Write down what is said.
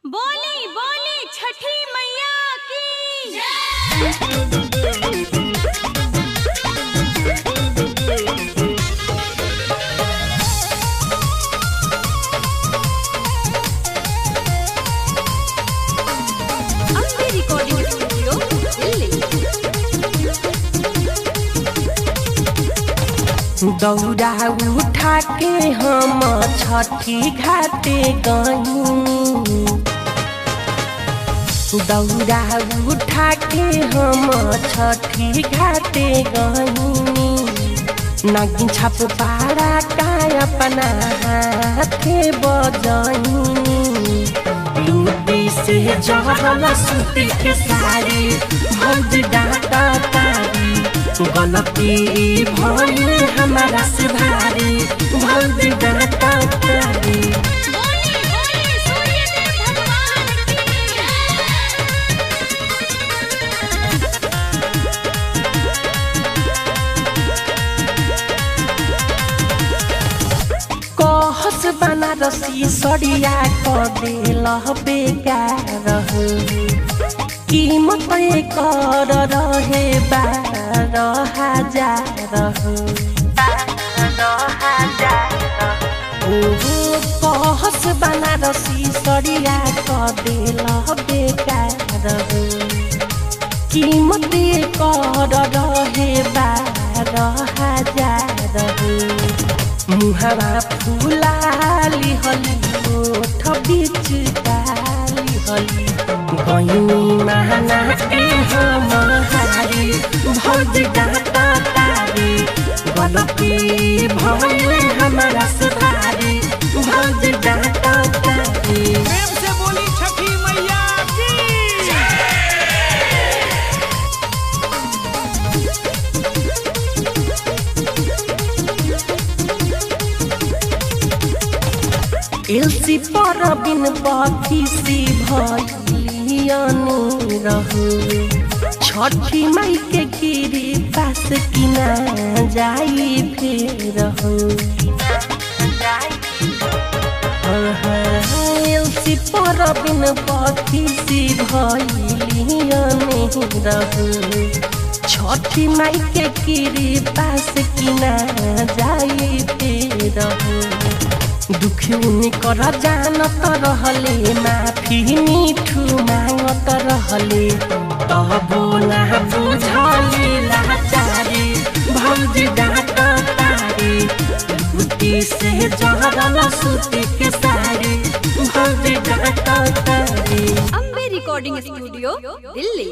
बोली बोली छठी मैया की अम्बे रिकॉर्डिंग स्टूडियो दिल्ली। दौड़ा उठा के हम छठी घाटे गई, दौड़ा उठा के हम छठी घाटे गई। नागिन छाप पारा का अपना हाथे बजाई, लूटी से जहरल सूती के साड़ी भौज डाटा तारी। गलती भइल हमारा से भारी भौज डाटा तारी। बोली बोली सूर्यदेव भगवान कहस बनारसी सड़िया क देल बेकार हो, कीमत कर रहे 12,000 हो। कहस बनारसी सड़िया क देल बेकार हो, कीमत कर रहे 12,000 हो। मुहरा फुलाली हली ओठ बीच डाली हली, गईनी महना के हम हारी भौज डाटा तारी। गलती भइल हमारा से भारी भौज डाटा तारी। प्रेम से बोली छठी मैया की। एलसी पर बिन बखीसी भइलियनु रहु, छठी माई के गिरी पास किना जाई फेर हो। एलसी पर बिन बखीसी भइलियनु रहु, छठी माई के गिरी पास किना जाई फेर हो। दुखी कर जानत रहले माफी मीठू मांगत रहले, तबो ना बुझली लाचारी भौज डाट तारी। लूटी से जहरल सूती के साड़ी भौज डाट तारी। Ambe recording studio Delhi.